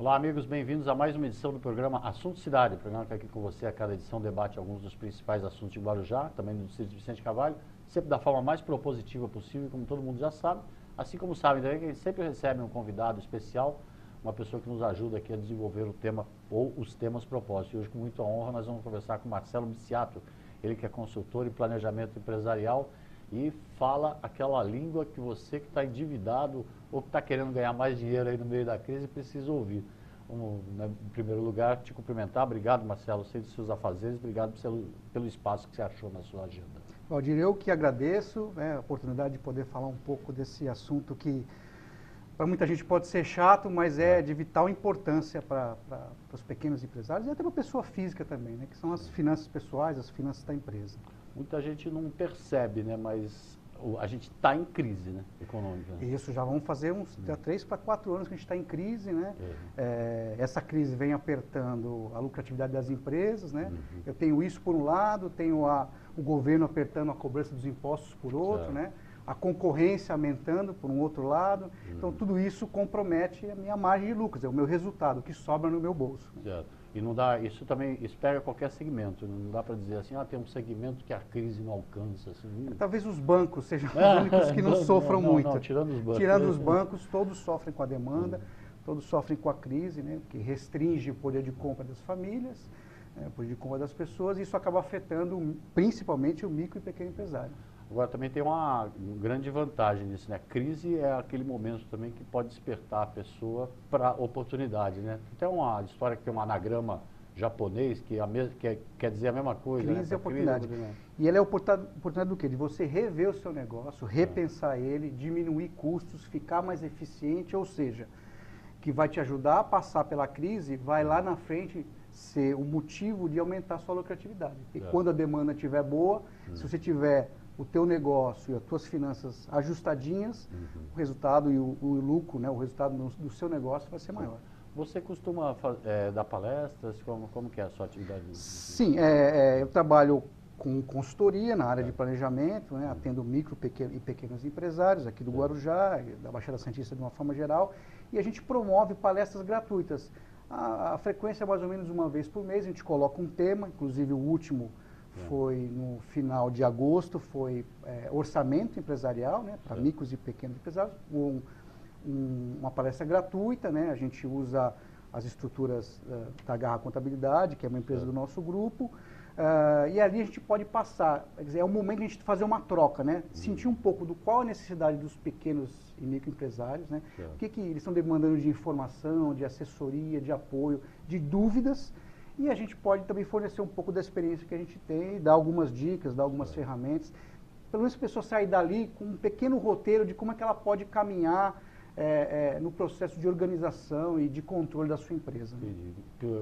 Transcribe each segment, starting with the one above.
Olá, amigos, bem-vindos a mais uma edição do programa Assunto Cidade, programa que aqui com você a cada edição debate alguns dos principais assuntos de Guarujá, também do Distrito de Vicente Carvalho, sempre da forma mais propositiva possível, como todo mundo já sabe. Assim como sabem também que a gente sempre recebe um convidado especial, uma pessoa que nos ajuda aqui a desenvolver o tema ou os temas propostos. E hoje, com muita honra, nós vamos conversar com Marcelo Biciato, ele que é consultor em planejamento empresarial e fala aquela língua que você que está endividado ou que está querendo ganhar mais dinheiro aí no meio da crise precisa ouvir. Vamos, né, em primeiro lugar, te cumprimentar. Obrigado, Marcelo, sei dos seus afazeres, obrigado pelo espaço que você achou na sua agenda. Valdir, eu que agradeço, né, a oportunidade de poder falar um pouco desse assunto que para muita gente pode ser chato, mas é de vital importância para os pequenos empresários e até para a pessoa física também, né, que são as finanças pessoais, as finanças da empresa. Muita gente não percebe, né, mas a gente está em crise, né, econômica. Isso, já vamos fazer uns 3 para 4 anos que a gente está em crise, né? Essa crise vem apertando a lucratividade das empresas, né? Eu tenho isso por um lado, tenho o governo apertando a cobrança dos impostos por outro, né? A concorrência aumentando por um outro lado. Então, tudo isso compromete a minha margem de lucros, é o meu resultado, o que sobra no meu bolso. Certo. E não dá, isso também pega qualquer segmento, não dá para dizer assim, tem um segmento que a crise não alcança. Assim. Talvez os bancos sejam os únicos que não sofram muito. Não, tirando os bancos. Tirando os bancos, todos sofrem com a demanda, todos sofrem com a crise, né, que restringe o poder de compra das famílias, o poder de compra das pessoas, e isso acaba afetando principalmente o micro e pequeno empresário. Agora, também tem uma grande vantagem nisso, né? Crise é aquele momento também que pode despertar a pessoa para oportunidade, né? Tem uma história que tem um anagrama japonês que quer dizer a mesma coisa, crise né? É oportunidade. E ele é oportunidade do quê? De você rever o seu negócio, repensar ele, diminuir custos, ficar mais eficiente, ou seja, que vai te ajudar a passar pela crise, vai lá na frente ser o motivo de aumentar a sua lucratividade. E quando a demanda estiver boa, se você tiver o teu negócio e as tuas finanças ajustadinhas, o resultado e o lucro, né, o resultado do seu negócio vai ser maior. Você costuma dar palestras? Como que é a sua atividade? Sim, eu trabalho com consultoria na área de planejamento, né, atendo micro e pequenos empresários aqui do Guarujá, da Baixada Santista de uma forma geral, e a gente promove palestras gratuitas. A frequência é mais ou menos uma vez por mês, a gente coloca um tema, inclusive o último foi no final de agosto, foi orçamento empresarial, né, para micros e pequenos empresários, uma palestra gratuita, né, a gente usa as estruturas da Garra Contabilidade, que é uma empresa do nosso grupo, e ali a gente pode passar, quer dizer, é o momento de a gente fazer uma troca, né, sentir um pouco do qual a necessidade dos pequenos e microempresários, né, o que eles estão demandando de informação, de assessoria, de apoio, de dúvidas. E a gente pode também fornecer um pouco da experiência que a gente tem, dar algumas dicas, dar algumas ferramentas. Pelo menos a pessoa sair dali com um pequeno roteiro de como é que ela pode caminhar no processo de organização e de controle da sua empresa. Né?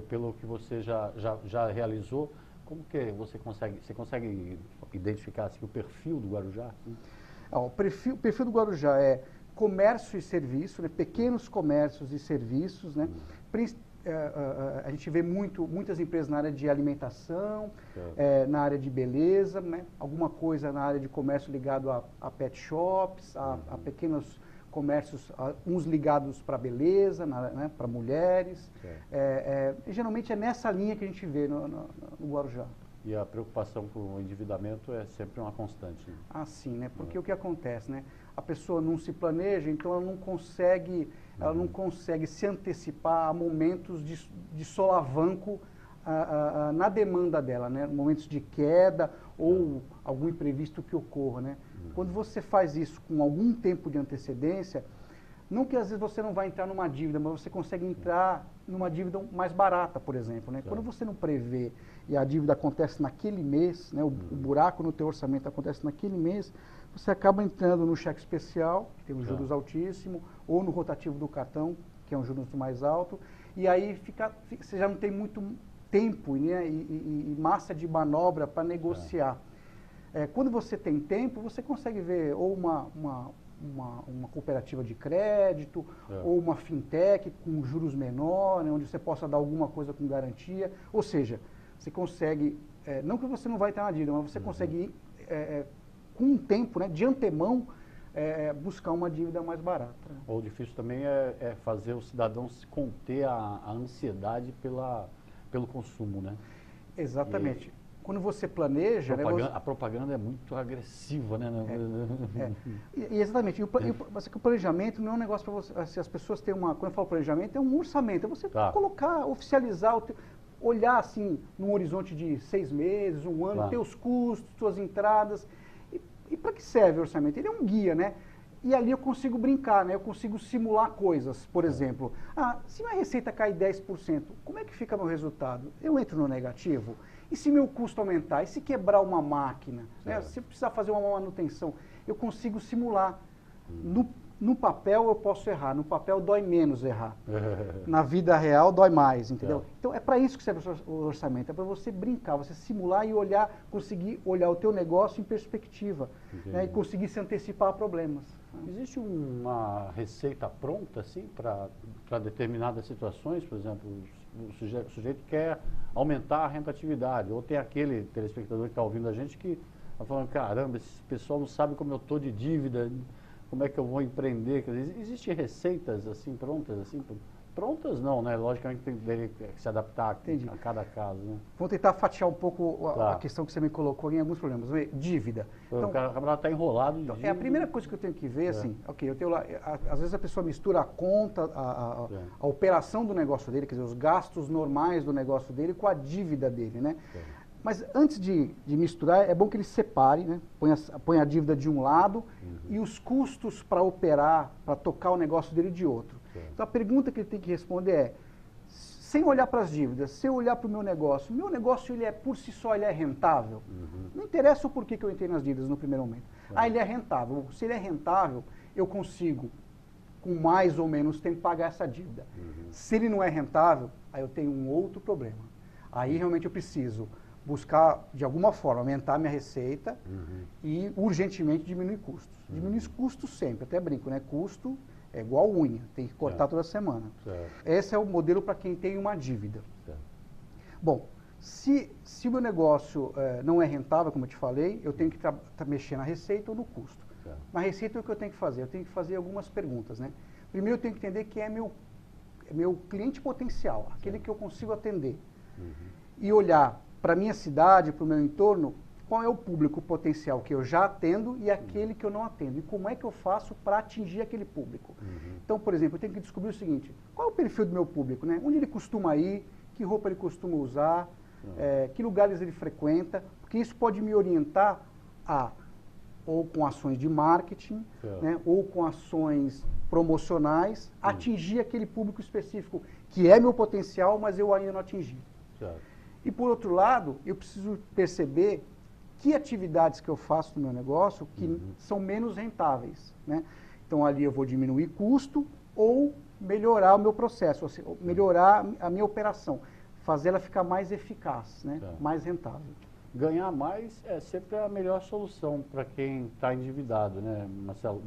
Pelo que você já realizou, como que você consegue identificar assim, o perfil do Guarujá? O perfil do Guarujá é comércio e serviço, né, pequenos comércios e serviços, né, a gente vê muitas empresas na área de alimentação, na área de beleza, né? Alguma coisa na área de comércio ligado a pet shops, a pequenos comércios, uns ligados para beleza, né? Para mulheres. Geralmente é nessa linha que a gente vê no Guarujá. E a preocupação com o endividamento é sempre uma constante. Né? Sim, né? Porque o que acontece, né? A pessoa não se planeja, então ela não consegue se antecipar a momentos de solavanco na demanda dela, né? Momentos de queda ou algum imprevisto que ocorra, né? Quando você faz isso com algum tempo de antecedência, não que às vezes você não vai entrar numa dívida, mas você consegue entrar numa dívida mais barata, por exemplo, né? Quando você não prevê e a dívida acontece naquele mês, né? O buraco no teu orçamento acontece naquele mês, você acaba entrando no cheque especial, que tem os juros altíssimos, ou no rotativo do cartão, que é um juros mais alto, e aí você já não tem muito tempo, né? e massa de manobra para negociar. Quando você tem tempo, você consegue ver ou uma cooperativa de crédito, ou uma fintech com juros menores, onde você possa dar alguma coisa com garantia. Ou seja, você consegue, não que você não vai estar na dívida, mas você consegue, com um tempo, né, de antemão, buscar uma dívida mais barata. Né? O difícil também é fazer o cidadão se conter a ansiedade pelo consumo, né? Exatamente. Quando você planeja... A propaganda é muito agressiva, né? Exatamente. O planejamento não é um negócio para você... Se as pessoas têm uma... Quando eu falo planejamento, é um orçamento. É você colocar, oficializar, olhar assim, num horizonte de 6 meses, um ano, teus custos, suas entradas. E para que serve o orçamento? Ele é um guia, né? E ali eu consigo brincar, né? Eu consigo simular coisas. Por exemplo, se minha receita cai 10%, como é que fica meu resultado? Eu entro no negativo? E se meu custo aumentar? E se quebrar uma máquina? Né? Se eu precisar fazer uma manutenção, eu consigo simular. No papel eu posso errar, no papel dói menos errar. Na vida real dói mais, entendeu? Então é para isso que serve o orçamento, é para você brincar, você simular e conseguir olhar o teu negócio em perspectiva, né? E conseguir se antecipar a problemas. Existe uma receita pronta, assim, para determinadas situações? Por exemplo, o sujeito quer aumentar a rentabilidade, ou tem aquele telespectador que está ouvindo a gente que está falando, caramba, esse pessoal não sabe como eu estou de dívida, como é que eu vou empreender? Quer dizer, existem receitas assim prontas? Assim, prontas não, né? Logicamente tem que se adaptar a cada caso. Né? Vou tentar fatiar um pouco a questão que você me colocou em alguns problemas. Dívida. Então, o camarada está enrolado de dívida. A primeira coisa que eu tenho que ver, assim, ok, eu tenho lá, às vezes a pessoa mistura a conta, a operação do negócio dele, quer dizer, os gastos normais do negócio dele com a dívida dele, né? Mas antes de misturar, é bom que ele separe, né? Põe a dívida de um lado e os custos para operar, para tocar o negócio dele de outro. Então a pergunta que ele tem que responder é, sem olhar para as dívidas, sem olhar para o meu negócio ele por si só ele é rentável? Não interessa o porquê que eu entrei nas dívidas no primeiro momento. Ele é rentável. Se ele é rentável, eu consigo, com mais ou menos tempo, pagar essa dívida. Se ele não é rentável, aí eu tenho um outro problema. Aí realmente eu preciso buscar, de alguma forma, aumentar minha receita e urgentemente diminuir custos. Diminuir custos sempre, até brinco, né? Custo é igual unha, tem que cortar toda semana. Esse é o modelo para quem tem uma dívida. Bom, se o meu negócio não é rentável, como eu te falei, eu tenho que mexer na receita ou no custo. Na receita, o que eu tenho que fazer? Eu tenho que fazer algumas perguntas, né? Primeiro, eu tenho que entender quem é meu cliente potencial, aquele que eu consigo atender. E olhar para a minha cidade, para o meu entorno, qual é o público potencial que eu já atendo e aquele que eu não atendo. E como é que eu faço para atingir aquele público. Então, por exemplo, eu tenho que descobrir o seguinte, qual é o perfil do meu público, né? Onde ele costuma ir, que roupa ele costuma usar, que lugares ele frequenta, porque isso pode me orientar ou com ações de marketing, né, ou com ações promocionais, atingir aquele público específico, que é meu potencial, mas eu ainda não atingi. E por outro lado, eu preciso perceber que atividades que eu faço no meu negócio que são menos rentáveis, né? Então ali eu vou diminuir custo ou melhorar o meu processo, assim, melhorar a minha operação, fazer ela ficar mais eficaz, né? Mais rentável. Ganhar mais é sempre a melhor solução para quem está endividado, né, Marcelo?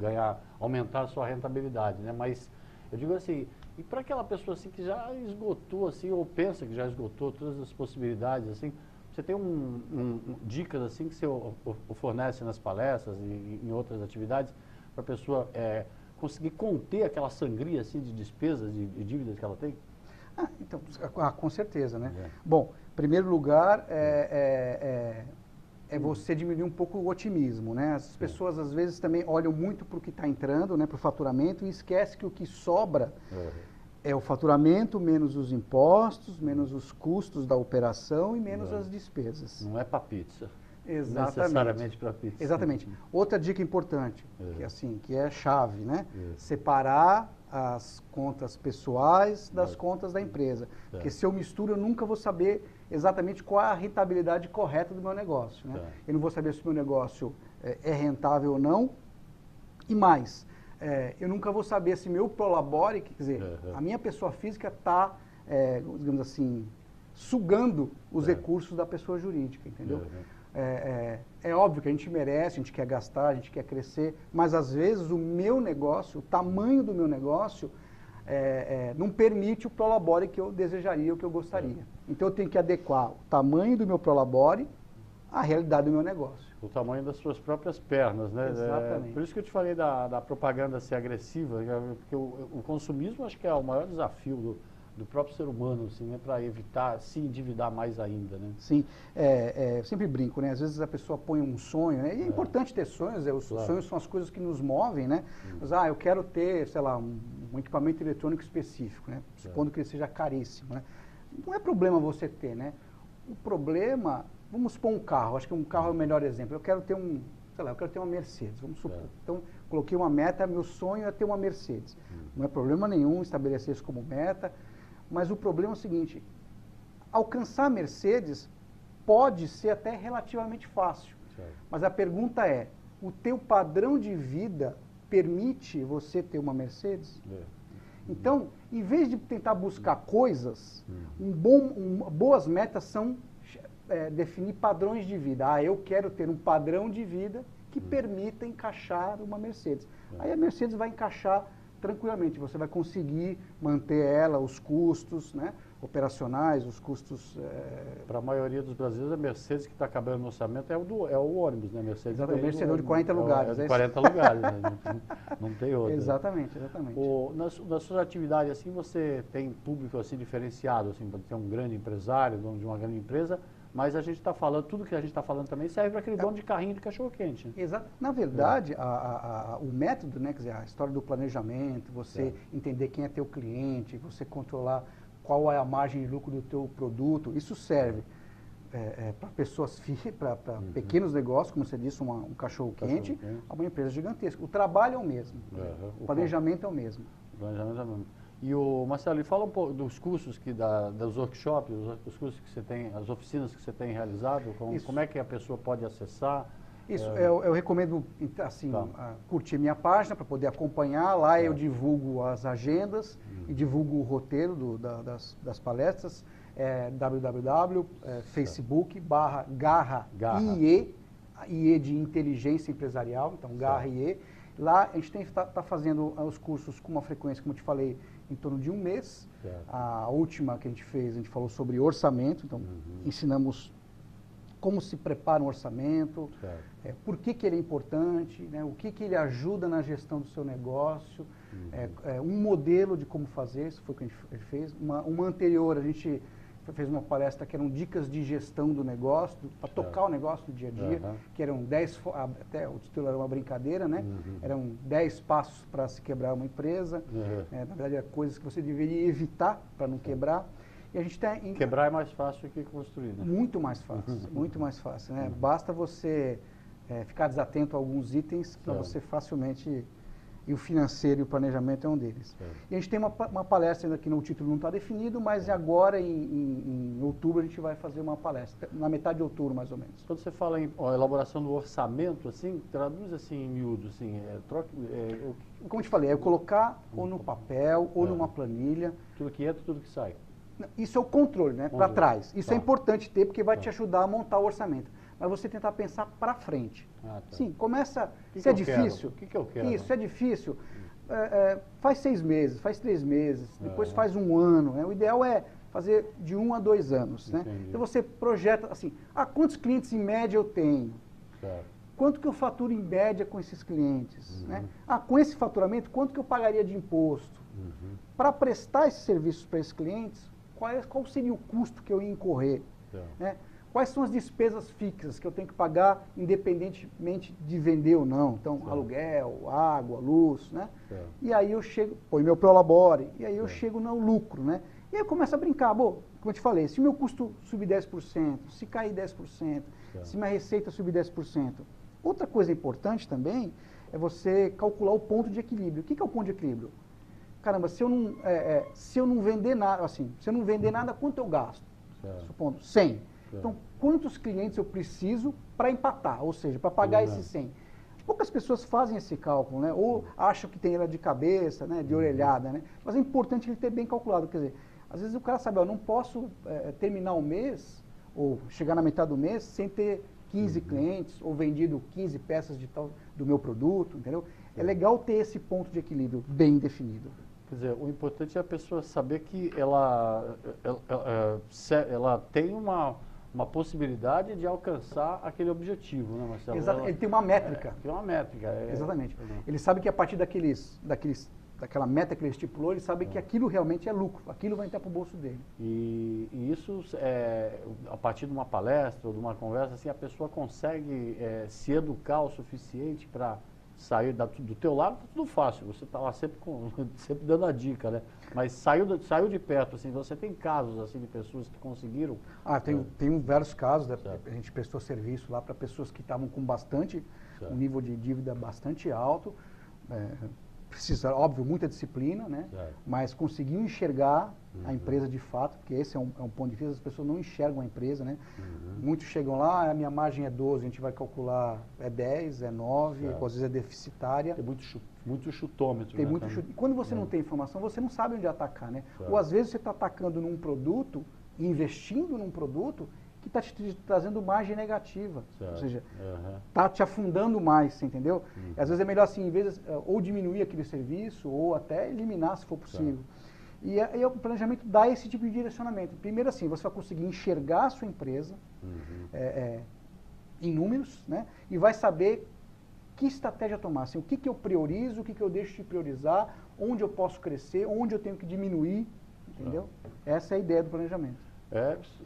Aumentar a sua rentabilidade, né? Mas eu digo assim, e para aquela pessoa assim que já esgotou, assim, ou pensa que já esgotou todas as possibilidades, assim, você tem dicas assim que você fornece nas palestras e em outras atividades para a pessoa conseguir conter aquela sangria assim de despesas, de dívidas que ela tem? Então, com certeza, né? Bom, em primeiro lugar, é você diminuir um pouco o otimismo, né? As pessoas, às vezes, também olham muito para o que está entrando, né, para o faturamento, e esquece que o que sobra é o faturamento, menos os impostos, menos os custos da operação e menos as despesas. Não é para pizza. Exatamente. Necessariamente para pizza. Exatamente. Outra dica importante, que é chave, né? Separar as contas pessoais das contas da empresa. Porque se eu misturo, eu nunca vou saber exatamente qual é a rentabilidade correta do meu negócio, né? Eu não vou saber se o meu negócio é rentável ou não. E mais, eu nunca vou saber se meu prolabore, quer dizer, a minha pessoa física está, digamos assim, sugando os recursos da pessoa jurídica, entendeu? É óbvio que a gente merece, a gente quer gastar, a gente quer crescer, mas às vezes o meu negócio, o tamanho do meu negócio, não permite o prolabore que eu desejaria, o que eu gostaria. Então eu tenho que adequar o tamanho do meu prolabore a realidade do meu negócio. O tamanho das suas próprias pernas, né? Exatamente. Por isso que eu te falei da propaganda ser agressiva, porque o consumismo acho que é o maior desafio do próprio ser humano, assim, né? Para evitar se endividar mais ainda, né? Sim, eu sempre brinco, né? Às vezes a pessoa põe um sonho, né? E é importante ter sonhos, os sonhos são as coisas que nos movem, né? Mas, eu quero ter, sei lá, um equipamento eletrônico específico, né? Supondo que ele seja caríssimo, né? Não é problema você ter, né? O problema, vamos supor um carro, acho que um carro é o melhor exemplo. Eu quero ter sei lá, eu quero ter uma Mercedes, vamos supor. Então, coloquei uma meta, meu sonho é ter uma Mercedes. Não é problema nenhum estabelecer isso como meta, mas o problema é o seguinte, alcançar a Mercedes pode ser até relativamente fácil, mas a pergunta é, o teu padrão de vida permite você ter uma Mercedes? Então, em vez de tentar buscar coisas, boas metas são definir padrões de vida. Eu quero ter um padrão de vida que permita encaixar uma Mercedes. Aí a Mercedes vai encaixar tranquilamente, você vai conseguir manter ela, os custos, né, operacionais, os custos... Para a maioria dos brasileiros, a Mercedes que está acabando no orçamento é o ônibus, né? Mercedes exatamente, o Mercedes de 40 lugares. É de 40 lugares, né? Não tem outro. Exatamente, exatamente. Nas suas atividades, assim, você tem público assim, diferenciado, assim, pode ter um grande empresário, dono de uma grande empresa, mas a gente está falando, tudo que a gente está falando também serve para aquele dono de carrinho de cachorro-quente. Né? Exato. Na verdade, o método, né, quer dizer, a história do planejamento, você entender quem é teu cliente, você controlar qual é a margem de lucro do teu produto, isso serve para pessoas, para pequenos negócios, como você disse, um cachorro-quente, a uma empresa gigantesca. O trabalho é o mesmo, o planejamento é o mesmo. O planejamento é o mesmo. E Marcelo, fala um pouco dos cursos dos workshops, os cursos que você tem, as oficinas que você tem realizado, como é que a pessoa pode acessar? Isso, eu recomendo, assim, curtir minha página para poder acompanhar. Lá eu divulgo as agendas e divulgo o roteiro das palestras. www.facebook.com/garra-IE, IE de inteligência empresarial, então garra-IE. Lá a gente está fazendo os cursos com uma frequência, como eu te falei, em torno de um mês. A última que a gente fez, a gente falou sobre orçamento, então ensinamos como se prepara um orçamento, por que ele é importante, né, o que ele ajuda na gestão do seu negócio, um modelo de como fazer, isso foi o que a gente fez. Uma anterior, a gente fez uma palestra que eram dicas de gestão do negócio, para tocar o negócio do dia a dia, que eram 10, até o título era uma brincadeira, né? Eram 10 passos para se quebrar uma empresa, na verdade, eram coisas que você deveria evitar para não quebrar. E a gente tem... Quebrar é mais fácil que construir, né? Muito mais fácil, muito mais fácil, né? Basta você ficar desatento a alguns itens para você facilmente... E o financeiro e o planejamento é um deles. E a gente tem uma palestra ainda que no título não está definido, mas agora em outubro a gente vai fazer uma palestra, na metade de outubro mais ou menos. Quando você fala em elaboração do orçamento, assim, traduz assim em miúdo, assim, como eu te falei, é colocar ou no papel ou numa planilha. Tudo que entra, tudo que sai. Isso é o controle, né? Para trás. Isso é importante ter porque vai te ajudar a montar o orçamento. Mas você tentar pensar para frente. Sim, começa... Se é difícil... O que eu quero? Isso, é difícil. Faz 6 meses, faz 3 meses, depois faz um ano. Né? O ideal é fazer de 1 a 2 anos. Né? Então você projeta assim, quantos clientes em média eu tenho? Quanto que eu faturo em média com esses clientes? Né? Com esse faturamento, quanto que eu pagaria de imposto? Para prestar esses serviços para esses clientes, qual seria o custo que eu ia incorrer? Né? Quais são as despesas fixas que eu tenho que pagar independentemente de vender ou não? Então, aluguel, água, luz, né? E aí eu chego, põe meu Prolabore, e aí eu chego no lucro, né? E aí eu começo a brincar, como eu te falei, se o meu custo subir 10%, se cair 10%, se minha receita subir 10%. Outra coisa importante também é você calcular o ponto de equilíbrio. O que é o ponto de equilíbrio? Caramba, se eu não vender nada, assim, se eu não vender nada, quanto eu gasto? Supondo, 100. Então, quantos clientes eu preciso para empatar, ou seja, para pagar esses 100? Poucas pessoas fazem esse cálculo, né? Ou acham que tem ela de cabeça, né? De orelhada, né? Mas é importante ele ter bem calculado, quer dizer, às vezes o cara sabe, eu não posso terminar o mês, ou chegar na metade do mês, sem ter 15 clientes, ou vendido 15 peças do meu produto, entendeu? É legal ter esse ponto de equilíbrio bem definido. Quer dizer, o importante é a pessoa saber que ela tem uma possibilidade de alcançar aquele objetivo, né, Marcelo? Exato, ele tem uma métrica. Tem uma métrica. Exatamente. Ele sabe que a partir daquela meta que ele estipulou, ele sabe que aquilo realmente é lucro, aquilo vai entrar para o bolso dele. E isso, a partir de uma palestra ou de uma conversa, assim, a pessoa consegue se educar o suficiente para sair do teu lado, tá tudo fácil, você está lá sempre dando a dica, né? Mas saiu de perto, assim, você tem casos assim de pessoas que conseguiram? Tem vários casos, né? A gente prestou serviço lá para pessoas que estavam com um nível de dívida bastante alto, precisa, óbvio, muita disciplina, né? Mas conseguiu enxergar a empresa de fato, porque esse é um ponto de vista, as pessoas não enxergam a empresa, né? Muitos chegam lá, a minha margem é 12, a gente vai calcular, é 10, é 9, às vezes é deficitária. Tem muito chutômetro. Tem muito E quando você não tem informação, você não sabe onde atacar, né? Ou às vezes você está atacando num produto, investindo num produto, que está te trazendo margem negativa, ou seja, está te afundando mais, você entendeu? Às vezes é melhor assim, em vez de, ou diminuir aquele serviço, ou até eliminar se for possível. E aí o planejamento dá esse tipo de direcionamento. Primeiro assim, você vai conseguir enxergar a sua empresa em números, né? E vai saber que estratégia tomar, assim, o que eu priorizo, o que eu deixo de priorizar, onde eu posso crescer, onde eu tenho que diminuir, entendeu? Essa é a ideia do planejamento.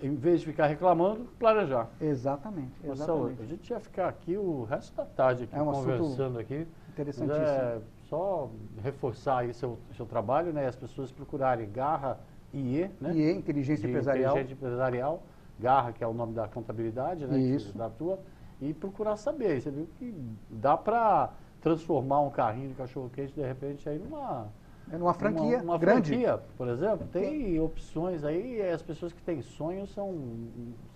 Em vez de ficar reclamando, planejar. Exatamente. Marcelo, a gente ia ficar aqui o resto da tarde aqui, conversando aqui. Interessantíssimo. Só reforçar aí seu trabalho, né? As pessoas procurarem Garra IE, né? IE, Inteligência Empresarial. Inteligência Empresarial, Garra, que é o nome da contabilidade, né? Isso. Da tua, e procurar saber. Você viu que dá para transformar um carrinho de cachorro-quente, de repente, aí numa franquia uma grande. Franquia, por exemplo, tem opções aí, e as pessoas que têm sonhos são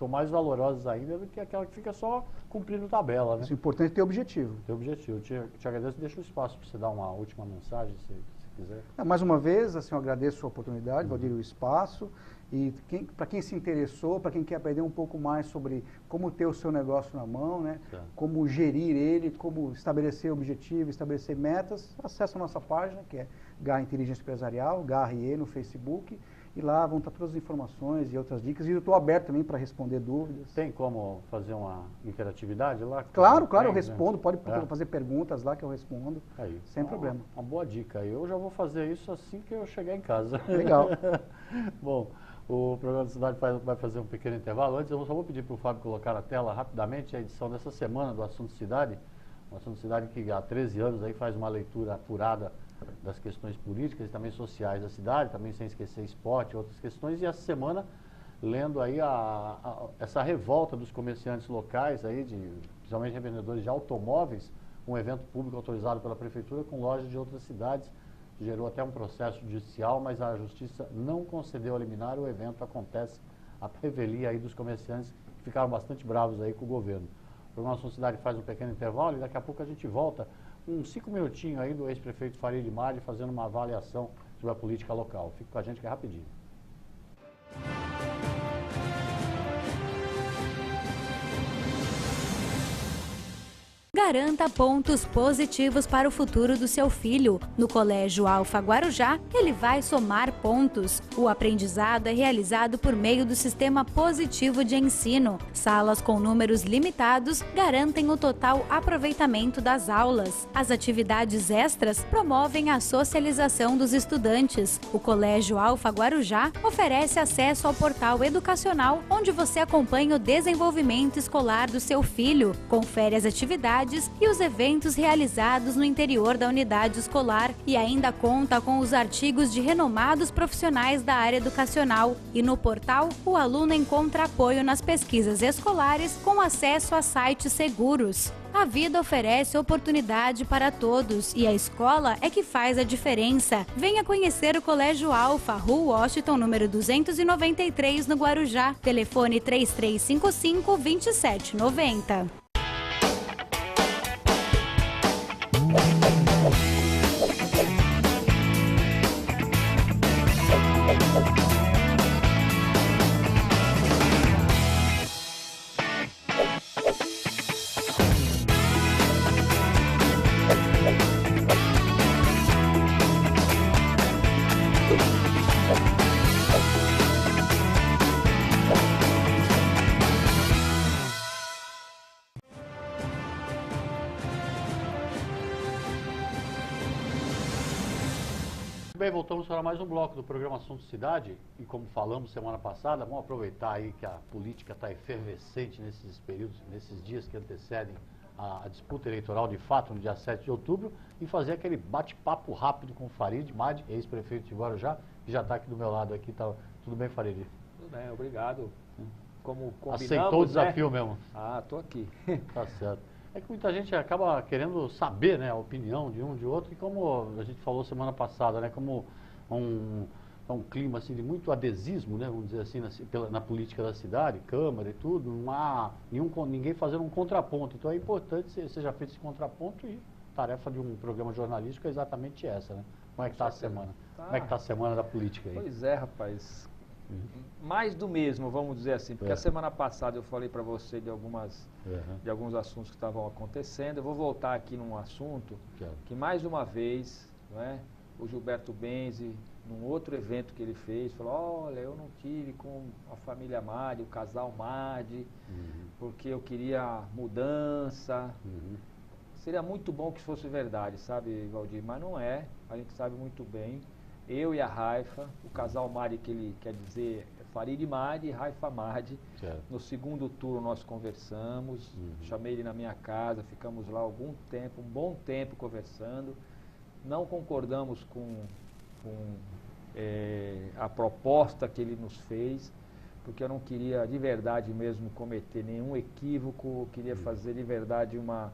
mais valorosas ainda do que aquela que fica só cumprindo tabela, né? Isso, o importante é ter objetivo. Ter objetivo. Te agradeço, deixa um espaço para você dar uma última mensagem, se quiser. Mais uma vez, assim, eu agradeço a oportunidade, Valdir, o espaço. E para quem se interessou, para quem quer aprender um pouco mais sobre como ter o seu negócio na mão, né? Como gerir ele, como estabelecer objetivo, estabelecer metas, acesse a nossa página, que é Garra Inteligência Empresarial, Garra IE no Facebook, e lá vão estar todas as informações e outras dicas. E eu estou aberto também para responder dúvidas. Tem como fazer uma interatividade lá? Claro, eu respondo. Pode fazer perguntas lá que eu respondo. Aí. Sem problema. Uma boa dica. Eu já vou fazer isso assim que eu chegar em casa. Legal. Bom, o programa da Cidade vai fazer um pequeno intervalo. Antes, eu só vou pedir para o Fábio colocar na tela rapidamente a edição dessa semana do Assunto Cidade. O Assunto Cidade que há 13 anos aí faz uma leitura apurada das questões políticas e também sociais da cidade, também sem esquecer esporte e outras questões. E essa semana, lendo aí essa revolta dos comerciantes locais, aí principalmente revendedores de automóveis, um evento público autorizado pela Prefeitura com lojas de outras cidades. Gerou até um processo judicial, mas a Justiça não concedeu a liminar. O evento acontece à revelia aí dos comerciantes que ficaram bastante bravos aí com o governo. O programa Assunto Cidade faz um pequeno intervalo e daqui a pouco a gente volta uns 5 minutinhos aí do ex-prefeito Farid Madi fazendo uma avaliação sobre a política local. Fica com a gente que é rapidinho. Garanta pontos positivos para o futuro do seu filho. No Colégio Alfa Guarujá, ele vai somar pontos. O aprendizado é realizado por meio do sistema positivo de ensino. Salas com números limitados garantem o total aproveitamento das aulas. As atividades extras promovem a socialização dos estudantes. O Colégio Alfa Guarujá oferece acesso ao portal educacional, onde você acompanha o desenvolvimento escolar do seu filho, confere as atividades e os eventos realizados no interior da unidade escolar e ainda conta com os artigos de renomados profissionais da área educacional. E no portal, o aluno encontra apoio nas pesquisas escolares com acesso a sites seguros. A vida oferece oportunidade para todos e a escola é que faz a diferença. Venha conhecer o Colégio Alfa, Rua Washington, número 293, no Guarujá. Telefone 3355-2790. bem, voltamos para mais um bloco do programa Assunto Cidade. E como falamos semana passada, vamos aproveitar aí que a política está efervescente nesses períodos, nesses dias que antecedem a disputa eleitoral de fato, no dia 7 de outubro, e fazer aquele bate-papo rápido com o Farid Madi, ex-prefeito de Guarujá, que já está aqui do meu lado aqui. Tá, tudo bem, Farid? Tudo bem, obrigado. Como combinamos, aceitou o desafio, né? Mesmo? Ah, tô aqui. Tá certo. É que muita gente acaba querendo saber, né, a opinião de um de outro, e como a gente falou semana passada, né, como um clima assim, de muito adesismo, né, vamos dizer assim, na política da cidade, Câmara e tudo, não há ninguém fazendo um contraponto. Então é importante que seja feito esse contraponto, e a tarefa de um programa jornalístico é exatamente essa, né? Como é que está a semana? Tá. Como é que está a semana da política aí? Pois é, rapaz. Mais do mesmo, vamos dizer assim, porque a semana passada eu falei para você de alguns assuntos que estavam acontecendo. Eu vou voltar aqui num assunto que mais uma vez, não é, o Gilberto Benzi, num outro evento que ele fez, falou: olha, eu não tive com a família Madi, o casal Madi, porque eu queria mudança. Seria muito bom que isso fosse verdade, sabe, Valdir? Mas não é, a gente sabe muito bem. Eu e a Raifa, o casal Madi, que ele quer dizer Farid Madi e Raifa Madi. No segundo turno nós conversamos, chamei ele na minha casa, ficamos lá algum tempo, um bom tempo conversando. Não concordamos com a proposta que ele nos fez, porque eu não queria de verdade mesmo cometer nenhum equívoco, eu queria fazer de verdade uma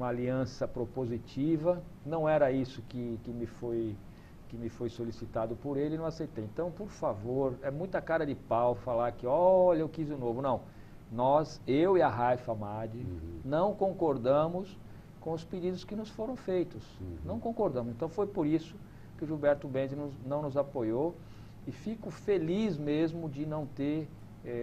aliança propositiva. Não era isso que me foi solicitado por ele, e não aceitei. Então, por favor, é muita cara de pau falar que, olha, eu quis o novo. Não, eu e a Raifa Madi, não concordamos com os pedidos que nos foram feitos. Não concordamos. Então, foi por isso que o Gilberto Benzi não nos apoiou, e fico feliz mesmo de não ter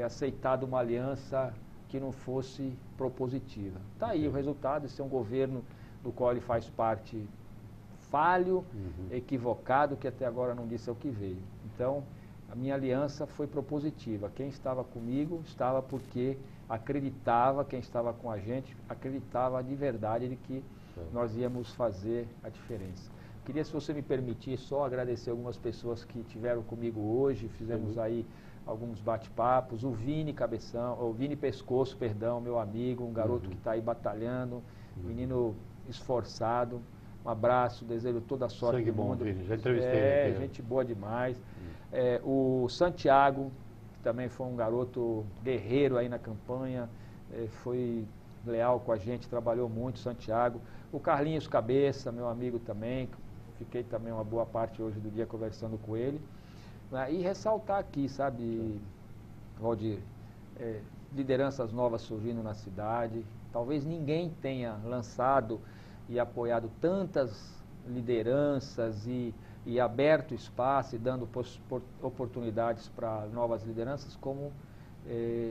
aceitado uma aliança que não fosse propositiva. Está aí o resultado. Esse é um governo do qual ele faz parte falho, equivocado, que até agora não disse o que veio. Então, a minha aliança foi propositiva. Quem estava comigo estava porque acreditava, quem estava com a gente acreditava de verdade de que nós íamos fazer a diferença. Queria, se você me permitir, só agradecer algumas pessoas que estiveram comigo hoje. Fizemos aí alguns bate-papos. O Vini Pescoço, meu amigo, um garoto que está aí batalhando, menino esforçado. Um abraço, desejo toda a sorte do mundo. Vini, já entrevistei ele. Gente boa demais. O Santiago, que também foi um garoto guerreiro aí na campanha, foi leal com a gente, trabalhou muito, Santiago. O Carlinhos Cabeça, meu amigo também, fiquei também uma boa parte hoje do dia conversando com ele. E ressaltar aqui, sabe, Valdir, lideranças novas surgindo na cidade. Talvez ninguém tenha lançado e apoiado tantas lideranças e aberto espaço e dando oportunidades para novas lideranças como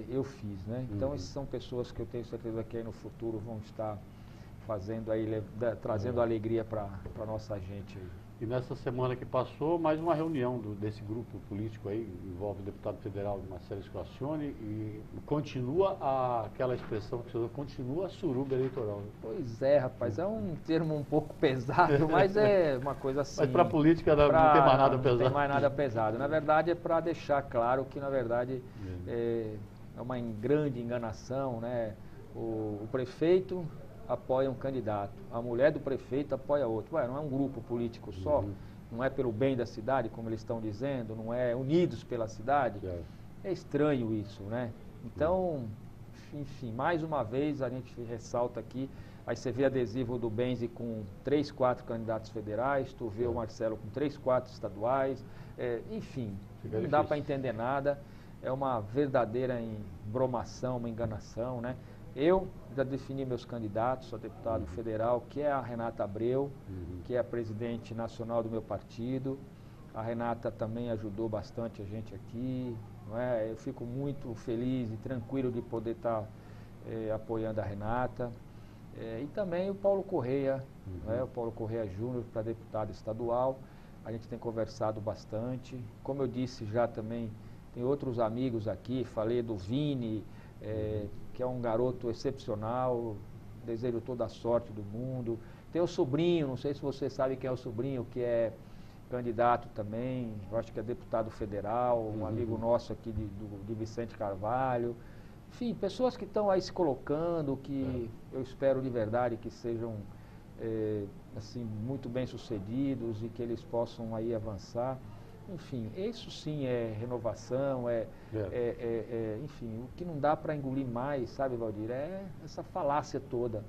eu fiz, né? Então, essas são pessoas que eu tenho certeza que aí no futuro vão estar fazendo aí, trazendo alegria para a nossa gente aí. E nessa semana que passou, mais uma reunião desse grupo político aí, envolve o deputado federal Marcelo Squacione, e continua aquela expressão que você usou, continua a suruba eleitoral. Né? Pois é, rapaz, é um termo um pouco pesado, mas é uma coisa assim... Mas para a política não tem mais nada pesado. Não tem mais nada pesado. Na verdade, é para deixar claro que, na verdade, é uma grande enganação, né? O prefeito apoia um candidato, a mulher do prefeito apoia outro. Não é um grupo político só, não é pelo bem da cidade, como eles estão dizendo, não é unidos pela cidade. É estranho isso, né? Então, enfim, mais uma vez a gente ressalta aqui, aí você vê adesivo do Benzi com 3, 4 candidatos federais, tu vê o Marcelo com 3, 4 estaduais, enfim, não dá para entender nada, é uma verdadeira embromação, uma enganação, né? Eu já defini meus candidatos a deputado federal, que é a Renata Abreu, que é a presidente nacional do meu partido. A Renata também ajudou bastante a gente aqui, não é? Eu fico muito feliz e tranquilo de poder estar apoiando a Renata. E também o Paulo Correia, o Paulo Correia Júnior, para deputado estadual. A gente tem conversado bastante. Como eu disse já também, tem outros amigos aqui, falei do Vini, que é um garoto excepcional, desejo toda a sorte do mundo. Tem o sobrinho, não sei se você sabe quem é o sobrinho, que é candidato também, eu acho que é deputado federal, um amigo nosso aqui de Vicente Carvalho. Enfim, pessoas que estão aí se colocando, que eu espero de verdade que sejam assim, muito bem sucedidos e que eles possam aí avançar. Enfim, isso sim é renovação, enfim, o que não dá para engolir mais, sabe, Valdir, é essa falácia toda,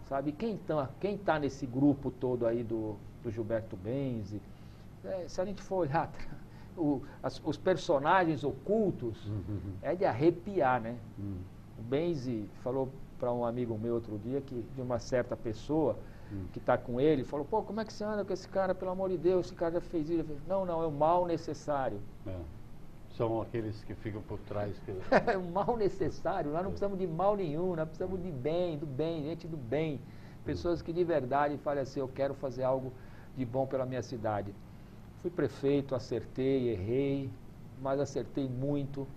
sabe? Quem tá nesse grupo todo aí do Gilberto Benzi, se a gente for olhar os personagens ocultos, é de arrepiar, né? O Benzi falou para um amigo meu outro dia, que de uma certa pessoa que está com ele, falou, pô, como é que você anda com esse cara, pelo amor de Deus, esse cara já fez isso. Não, é o mal necessário. São aqueles que ficam por trás. É o mal necessário, nós não precisamos de mal nenhum, nós precisamos de bem, gente do bem. Pessoas que de verdade falam assim, eu quero fazer algo de bom pela minha cidade. Fui prefeito, acertei, errei, mas acertei muito.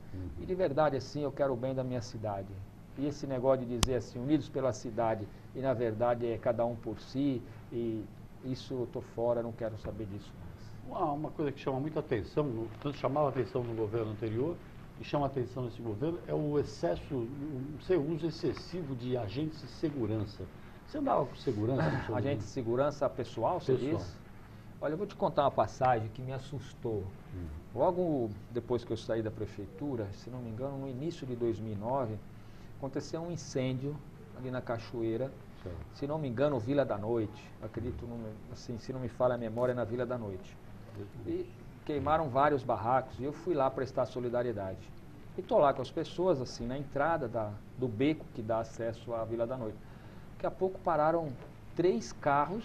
E de verdade, assim, eu quero o bem da minha cidade. E esse negócio de dizer assim, unidos pela cidade, e na verdade é cada um por si, e isso eu estou fora, não quero saber disso mais. Uma coisa que chama muita atenção, tanto chamava atenção no governo anterior, e chama atenção nesse governo, é o excesso, o uso excessivo de agentes de segurança. Você andava com segurança? Agente de segurança pessoal, você diz? Olha, eu vou te contar uma passagem que me assustou. Logo depois que eu saí da prefeitura, se não me engano, no início de 2009, aconteceu um incêndio ali na Cachoeira, se não me engano, Vila da Noite, acredito, assim, se não me falha a memória, na Vila da Noite. E queimaram vários barracos e eu fui lá prestar solidariedade. E estou lá com as pessoas, assim, na entrada do beco que dá acesso à Vila da Noite. Daqui a pouco pararam 3 carros,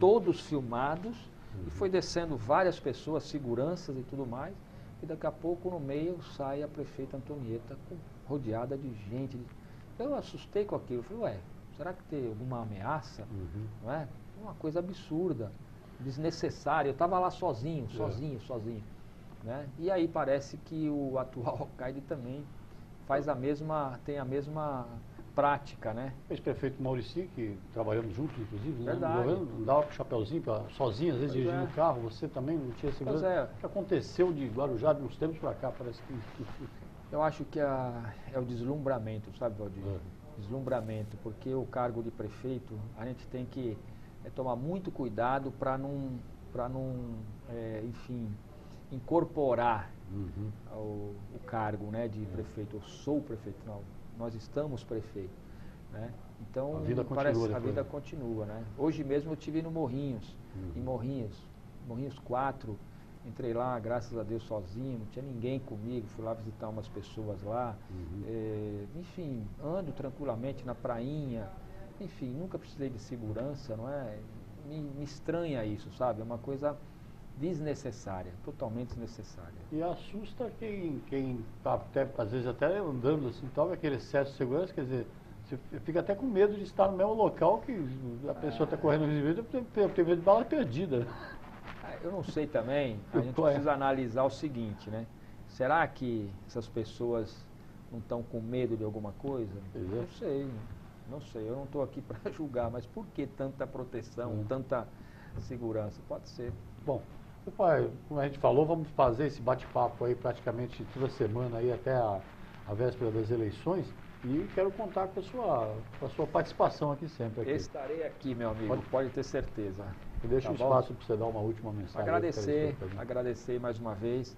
todos filmados, e foi descendo várias pessoas, seguranças e tudo mais, e daqui a pouco no meio sai a prefeita Antonieta, rodeada de gente. Eu assustei com aquilo, falei, ué, será que tem alguma ameaça? Não é? Uma coisa absurda, desnecessária. Eu estava lá sozinho. Né? E aí parece que o atual alcaide também tem a mesma prática, né? Ex-prefeito Maurici, que trabalhamos juntos, inclusive, Verdade. No governo, andava com o chapeuzinho, sozinho, às vezes dirigindo o carro, você também não tinha segurança. O que aconteceu de Guarujá de uns tempos para cá, parece que... Eu acho que é o deslumbramento, sabe, Valdir? Deslumbramento, porque o cargo de prefeito, a gente tem que tomar muito cuidado para não enfim, incorporar o cargo, né, de prefeito. Eu sou prefeito, não, nós estamos prefeito, né? Então, a vida continua, né? Hoje mesmo eu estive no Morrinhos, em Morrinhos 4, entrei lá, graças a Deus, sozinho, não tinha ninguém comigo, fui lá visitar umas pessoas lá, enfim, ando tranquilamente na prainha, enfim, nunca precisei de segurança, não é? Me estranha isso, sabe? É uma coisa desnecessária, totalmente desnecessária. E assusta quem está até, às vezes até andando assim, tal, aquele excesso de segurança, quer dizer, você fica até com medo de estar no mesmo local que a pessoa está correndo risco, tem medo de bala perdida. Eu não sei também, a gente precisa analisar o seguinte, né? Será que essas pessoas não estão com medo de alguma coisa? Não sei, eu não estou aqui para julgar, mas por que tanta proteção, tanta segurança? Pode ser. Bom, pai, como a gente falou, vamos fazer esse bate-papo aí praticamente toda semana aí até a véspera das eleições e quero contar com a sua participação aqui sempre. Estarei aqui, meu amigo, pode ter certeza. Eu deixo um espaço para você dar uma última mensagem. Agradecer mais uma vez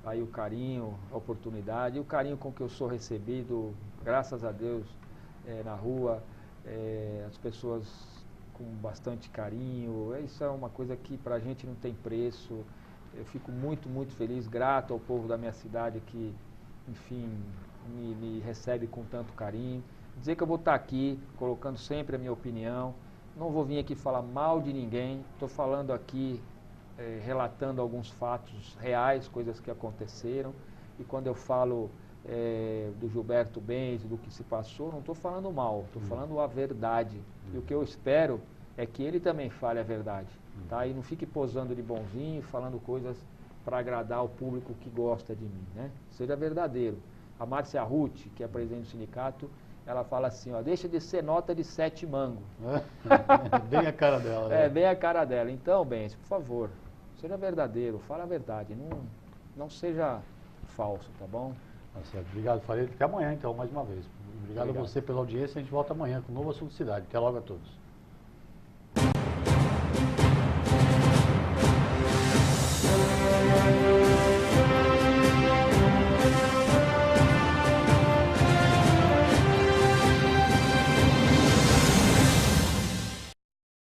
aí o carinho, a oportunidade, o carinho com que eu sou recebido, graças a Deus, na rua, as pessoas com bastante carinho, isso é uma coisa que para a gente não tem preço. Eu fico muito, muito feliz, grato ao povo da minha cidade que, enfim, me recebe com tanto carinho. Dizer que eu vou estar aqui, colocando sempre a minha opinião, não vou vir aqui falar mal de ninguém, estou falando aqui, relatando alguns fatos reais, coisas que aconteceram, e quando eu falo do Gilberto Benzi, do que se passou, não estou falando mal, estou falando a verdade. E o que eu espero é que ele também fale a verdade, tá? E não fique posando de bonzinho, falando coisas para agradar o público que gosta de mim, né? Seja verdadeiro. A Márcia Ruth, que é presidente do sindicato, ela fala assim, ó, deixa de ser nota de 7 mango. Bem a cara dela. Bem a cara dela. Então, Benzi, por favor, Seja verdadeiro, fala a verdade, não seja falso, tá bom? Tá certo. Obrigado, Faria. Até amanhã, então, mais uma vez. Obrigado a você pela audiência. A gente volta amanhã com um novo assunto de cidade. Até logo a todos.